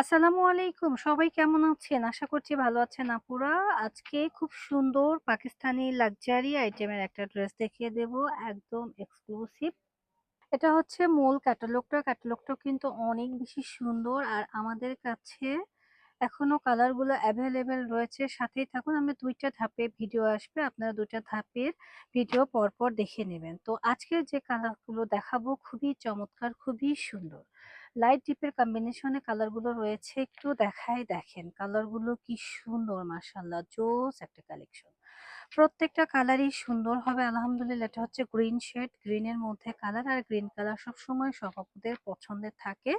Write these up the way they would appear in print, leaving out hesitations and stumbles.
আসসালামু আলাইকুম। সবাই কেমন আছেন? আশা করছি ভালো আছেন আপুরা। আজকে খুব সুন্দর পাকিস্তানি লাক্সারি আইটেমের একটা ড্রেস দেখিয়ে দেব। একদম এক্সক্লুসিভ। এটা হচ্ছে মূল ক্যাটালগটাও কিন্তু অনেক বেশি সুন্দর আর আমাদের কাছে এখনো কালারগুলো অ্যাভেলেবেল রয়েছে। সাথেই থাকুন, আমরা ২ টা ধাপে ভিডিও আসবে। আপনারা ২ টা ধাপের ভিডিও পরপর দেখে নেবেন। তো আজকের যে কালারগুলো দেখাবো খুবই চমৎকার, খুবই সুন্দর। লাইট ডিপের কম্বিনেশনে কালারগুলো রয়েছে। একটু দেখাই, দেখেন কালারগুলো কি সুন্দর, মাশাআল্লাহ জোস একটা কালেকশন। প্রত্যেকটা কালারই সুন্দর হবে আলহামদুলিল্লাহ। এটা হচ্ছে গ্রিন শেড, গ্রিনের মধ্যে কালার, আর গ্রিন কালার সবসময় সব আপুদের পছন্দের থাকে।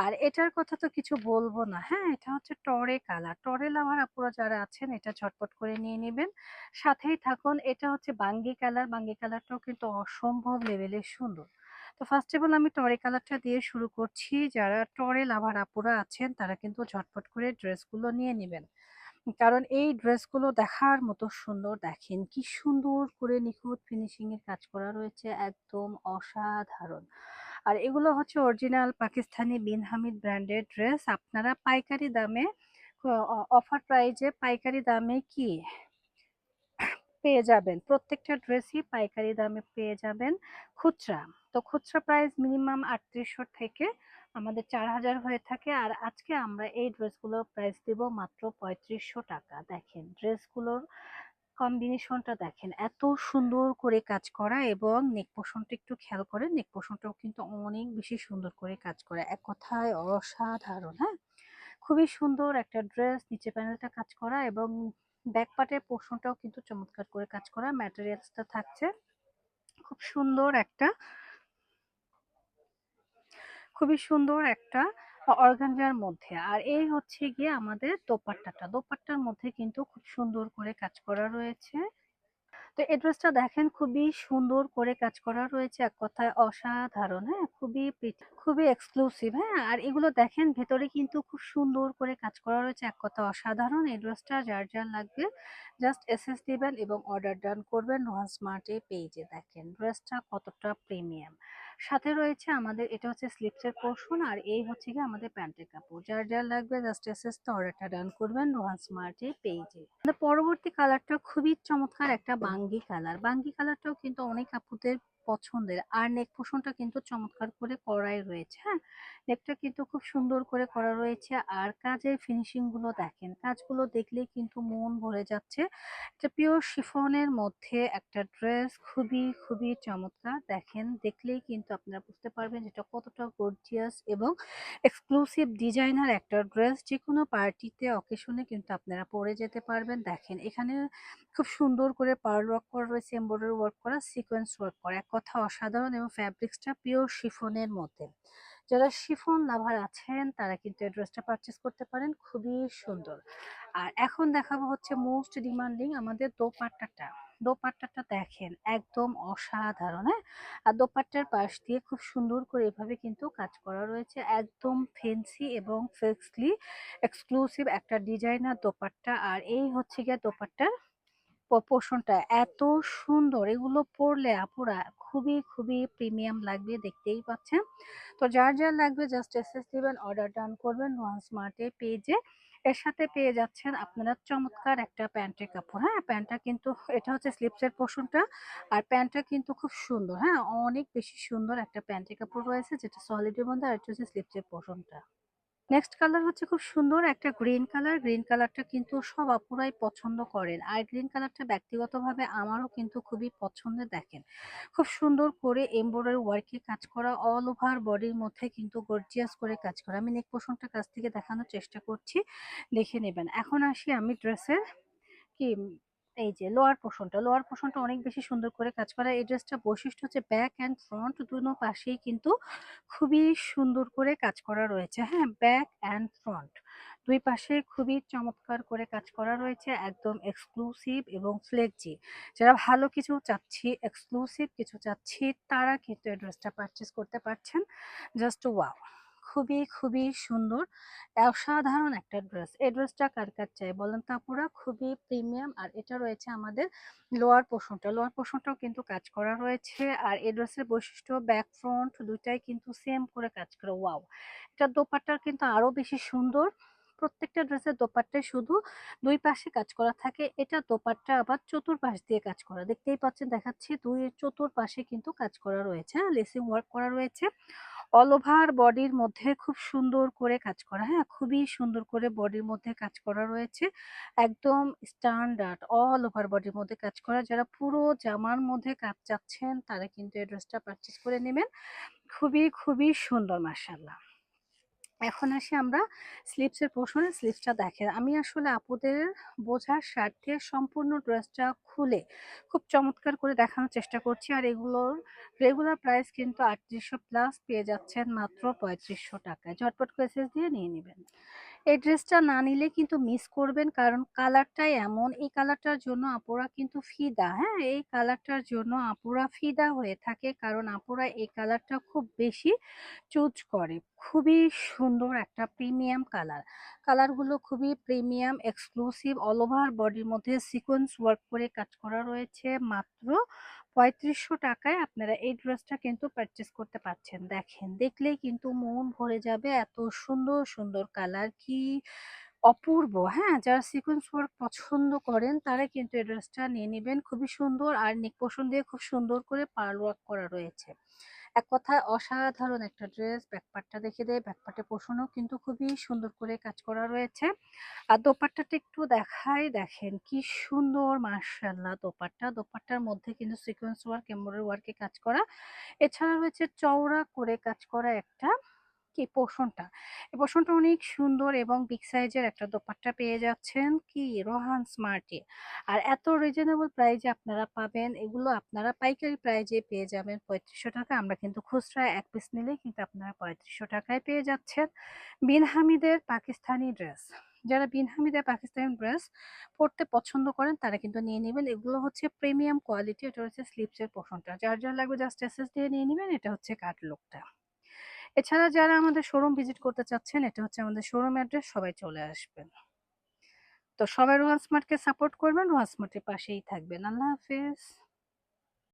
আর এটার কথা তো কিছু বলবো না। হ্যাঁ, এটা হচ্ছে টরে কালার। টরে লাভার আপুরা যারা আছেন এটা ঝটপট করে নিয়ে নেবেন। সাথেই থাকুন, এটা হচ্ছে বাঙ্গি কালার। বাঙ্গি কালারটাও কিন্তু অসম্ভব লেভেলের সুন্দর। তো ফার্স্ট অফ অল আমি টরে কালারটা দিয়ে শুরু করছি। যারা টরে লাভার আপুরা আছেন তারা কিন্তু ঝটপট করে ড্রেসগুলো নিয়ে নেবেন। কারণ এই ড্রেসগুলো দেখার মতো সুন্দর। দেখেন কি সুন্দর করে নিখুঁত ফিনিশিং এর কাজ করা রয়েছে, একদম অসাধারণ। আর এগুলো হচ্ছে অরিজিনাল পাকিস্তানি বিন হামিদ ব্র্যান্ডের ড্রেস। আপনারা পাইকারি দামে, অফার প্রাইজে পাইকারি দামে কি পেয়ে যাবেন। প্রত্যেকটা ড্রেসই পাইকারি দামে পেয়ে যাবেন। খুচরা, তো খুচরা প্রাইস মিনিমাম ৩৮০০ থেকে আমাদের ৪০০০ হয়ে থাকে। আর আজকে আমরা এই ড্রেসগুলোর প্রাইস দিব মাত্র ৩৫০০ টাকা। দেখেন ড্রেসগুলোর কম্বিনেশনটা, দেখেন এত সুন্দর করে কাজ করা, এবং নেক পোর্শনটা একটু খেয়াল করেন। নেক পোর্শনটাও কিন্তু অনেক বেশি সুন্দর করে কাজ করা, এক কথায় অসাধারণ। হ্যাঁ, খুবই সুন্দর একটা ড্রেস। নিচে প্যানেলটা কাজ করা এবং ব্যাক পার্টের পোর্শনটাও কিন্তু চমৎকার করে কাজ করা। ম্যাটেরিয়ালসটা থাকছে খুব সুন্দর একটা, খুবই সুন্দর একটা অর্গানজার মধ্যে। আর এই হচ্ছে গিয়ে আমাদের দোপাট্টাটা। দোপাট্টার মধ্যে কিন্তু খুব সুন্দর করে কাজ করা রয়েছে। তো এই ড্রেসটা দেখেন খুবই সুন্দর করে কাজ করা রয়েছে, এক কথায় অসাধারণ। হ্যাঁ, খুবই প্রিটি, খুবই এক্সক্লুসিভ। হ্যাঁ, আর এগুলো দেখেন ভেতরে কিন্তু খুব সুন্দর করে কাজ করা রয়েছে, এক কথা অসাধারণ। এই ড্রেসটা যার যার লাগবে জাস্ট এসএস দিবেন এবং অর্ডার ডান করবেন নোহা স্মার্টে পেজে। দেখেন ড্রেসটা কতটা প্রিমিয়াম। সাথে রয়েছে আমাদের, এটা হচ্ছে স্লিপসের পোর্শন, আর এই হচ্ছে গিয়ে আমাদের প্যান্টের কাপড়। যার যার লাগবে জাস্ট এসএস তে অর্ডারটা ডান করবেন নোহা স্মার্টে পেজে। পরবর্তী কালারটা খুবই চমৎকার একটা বাঙ্গি কালার। বাঙ্গি কালারটাও কিন্তু অনেক আপুদের পছন্দের। আর নেক পোর্শনটা কিন্তু চমৎকার করে করাই রয়েছে। হ্যাঁ, নেকটা কিন্তু খুব সুন্দর করে করা রয়েছে। আর কাজের ফিনিশিং গুলো দেখেন, কাজগুলো দেখলেই কিন্তু মন ভরে যাচ্ছে। এটা পিওর শিফনের মধ্যে একটা ড্রেস, খুবই খুবই চমৎকার। দেখেন দেখলেই কিন্তু আপনারা বুঝতে পারবেন যেটা কতটা গর্জিয়াস এবং এক্সক্লুসিভ ডিজাইনার একটা ড্রেস। যেকোনো পার্টিতে, অকেশনে কিন্তু আপনারা পরে যেতে পারবেন। দেখেন এখানে খুব সুন্দর করে পার্ল ওয়ার্ক করা রয়েছে, এমব্রয়ডারি ওয়ার্ক করা, সিকোয়েন্স ওয়ার্ক করা, এক কথা অসাধারণ। এবং ফ্যাব্রিক্সটা পিওর শিফনের মধ্যে। যারা শিফন লাভার আছেন তারা কিন্তু এই ড্রেসটা পারচেস করতে পারেন, খুবই সুন্দর। আর এখন দেখাবো হচ্ছে মোস্ট ডিমান্ডিং আমাদের দোপাট্টাটা। দোপাট্টাটা দেখেন একদম অসাধারণ। হ্যাঁ, আর দোপাট্টার পাশ দিয়ে খুব সুন্দর করে এভাবে কিন্তু কাজ করা রয়েছে, একদম ফেন্সি এবং ফিক্সলি এক্সক্লুসিভ একটা ডিজাইনার দোপাট্টা। আর এই হচ্ছে গিয়ে দোপাট্টার পোর্শনটা এত সুন্দর, এগুলো পরলে আপুরা খুবই খুবই প্রিমিয়াম লাগবে, দেখতেই পাচ্ছেন। তো যার যার লাগবে জাস্ট এসএস দিবেন, অর্ডার ডান করবেন ওয়ান স্মার্টে পেজে। এর সাথে পেয়ে যাচ্ছেন আপনারা চমৎকার একটা প্যান্টের কাপড়। হ্যাঁ, প্যান্টটা কিন্তু, এটা হচ্ছে স্লিপসের পোর্শনটা। আর প্যান্টটা কিন্তু খুব সুন্দর। হ্যাঁ, অনেক বেশি সুন্দর একটা প্যান্টের কাপড় রয়েছে, যেটা সলিডের মধ্যে। আর এটা হচ্ছে স্লিপসের পোর্শনটা। নেক্সট কালার হচ্ছে খুব সুন্দর একটা গ্রিন কালার। গ্রিন কালারটা কিন্তু সব আপুরাই পছন্দ করেন। আর গ্রিন কালারটা ব্যক্তিগতভাবে আমারও কিন্তু খুবই পছন্দের। দেখেন খুব সুন্দর করে এমব্রয়ডারি ওয়ার্কে কাজ করা, অল ওভার বডির মধ্যে কিন্তু গর্জিয়াস করে কাজ করা। আমি নেক পোর্শনটা কাছ থেকে দেখানোর চেষ্টা করছি, দেখে নেবেন। এখন আসি আমি ড্রেসের কি, এই যে লোয়ার পোর্শনটা অনেক বেশি সুন্দর করে কাজ করা। এই ড্রেসটা বৈশিষ্ট্য হচ্ছে ব্যাক অ্যান্ড ফ্রন্ট দুনো পাশেই কিন্তু খুবই সুন্দর করে কাজ করা রয়েছে। হ্যাঁ, ব্যাক অ্যান্ড ফ্রন্ট দুই পাশে খুবই চমৎকার করে কাজ করা রয়েছে, একদম এক্সক্লুসিভ এবং ফ্লেক্সি। যারা ভালো কিছু চাচ্ছি, এক্সক্লুসিভ কিছু চাচ্ছি, তারা কিন্তু এই ড্রেসটা পারচেস করতে পারছেন। জাস্ট ওয়াও, খুবই সুন্দর। অসাধারণ একটা ড্রেস। এই ড্রেসটা কার চাই বলেন তো আপুরা? খুবই প্রিমিয়াম। আর এটা রয়েছে আমাদের লোয়ার পোরশনটা। লোয়ার পোরশনটাও কিন্তু কাজ করা রয়েছে। আর এই ড্রেসের বৈশিষ্ট্য ব্যাক ফ্রন্ট ২ টাই কিন্তু সেম করে কাজ করা। ওয়াও! এটার দোপাট্টার কিন্তু আরো বেশি সুন্দর। প্রত্যেকটা ড্রেসের দোপাট্টায় শুধু ২ পাশে কাজ করা থাকে। এটার দোপাট্টা আবার চতুর্পাশ দিয়ে কাজ করা। দেখতেই পাচ্ছেন, দেখাচ্ছি ২ চতুর্পাশে কিন্তু কাজ করা রয়েছে। হ্যাঁ? লেসিং ওয়ার্ক করা রয়েছে। অল ওভার বডির মধ্যে খুব সুন্দর করে কাজ করা। হ্যাঁ? খুবই সুন্দর করে বডির মধ্যে কাজ করা রয়েছে। একদম স্ট্যান্ডার্ড অল ওভার বডির মধ্যে কাজ করা। যারা পুরো জামার মধ্যে কাজ চাচ্ছেন তারা কিন্তু এই ড্রেসটা পারচেজ করে নিবেন। খুবই সুন্দর মাশাআল্লাহ। এখন আসি আমরা স্লিপসের পোরশনে। স্লিপসটা দেখেন। আমি আসলে আপুদের বোঝার স্বার্থে সম্পূর্ণ ড্রেসটা খুলে খুব চমৎকার করে দেখানোর চেষ্টা করছি। আর এগুলোর রেগুলার প্রাইস কিন্তু ৩৮০০ প্লাস, পেয়ে যাচ্ছেন মাত্র ৩৫০০ টাকায়। ঝটপট করে এসএস দিয়ে নিয়ে নিবেন। এই ড্রেসটা না নিলে কিন্তু মিস করবেন, কারণ কালারটাই এমন। এই কালারটার জন্য আপুরা কিন্তু ফিদা। হ্যাঁ? এই কালারটার জন্য আপুরা ফিদা হয়ে থাকে, কারণ আপুরা এই কালারটা খুব বেশি চুজ করে। খুবই সুন্দর একটা প্রিমিয়াম কালার। কালারগুলো খুবই প্রিমিয়াম, এক্সক্লুসিভ। অল ওভার বডির মধ্যে সিকোয়েন্স ওয়ার্ক করে কাজ করা রয়েছে। মাত্র ৩৫০০ টাকায় আপনারা এই ড্রেসটা কিন্তু পারচেজ করতে পারছেন। দেখেন, দেখলেই কিন্তু মন ভরে যাবে। এত সুন্দর কালার, কি অপূর্ব! হ্যাঁ? যারা সিকোয়েন্স ওয়ার্ক পছন্দ করেন তারা কিন্তু এই ড্রেসটা নিয়ে নিবেন। খুবই সুন্দর। আর নেক পোরশন দিয়ে খুব সুন্দর করে পার্ল ওয়ার্ক করা রয়েছে। এক কথায় অসাধারণ একটা ড্রেস। ব্যাক পার্টটা দেখে দেই। ব্যাক পার্টের পোরশনেও কিন্তু খুবই সুন্দর করে কাজ করা রয়েছে। আর দোপাট্টাটা একটু দেখাই। দেখেন কি সুন্দর মাশাআল্লাহ দোপাট্টা। দোপাট্টার মধ্যে কিন্তু সিকোয়েন্স ওয়ার্ক, এমব্রয়ডারি ওয়ার্কে কাজ করা। এছাড়া রয়েছে চওড়া করে কাজ করা একটা কি পোরশনটা। এই পোরশনটা অনেক সুন্দর এবং বিগ সাইজের একটা দোপাট্টা পেয়ে যাচ্ছেন কি রোহান স্মার্টে। আর এত রিজনেবল প্রাইজে আপনারা পাবেন। এগুলো আপনারা পাইকারি প্রাইজে পেয়ে যাবেন ৩৫০০ টাকা। আমরা কিন্তু খুচরা ১ পিস নিলেই কিন্তু আপনারা ৩৫০০ টাকায় পেয়ে যাচ্ছেন। বিন হামিদের পাকিস্তানি ড্রেস। যারা বিন হামিদের পাকিস্তানি ড্রেস পড়তে পছন্দ করেন তারা কিন্তু নিয়ে নিবেন। এগুলো হচ্ছে প্রিমিয়াম কোয়ালিটি। এটা হচ্ছে স্লিপসের পোরশনটা। যার লাগবে জাস্ট এসএস দিয়ে নিয়ে নিবেন। এটা হচ্ছে কাটলুকটা। এছাড়া যারা আমাদের শোরুম ভিজিট করতে চাচ্ছেন, এটা হচ্ছে আমাদের শোরুম অ্যাড্রেস। সবাই চলে আসবেন। তো সবাই রোহান স্মার্টকে সাপোর্ট করবেন। রোহান স্মার্টের পাশেই থাকবেন। আল্লাহ হাফেজ।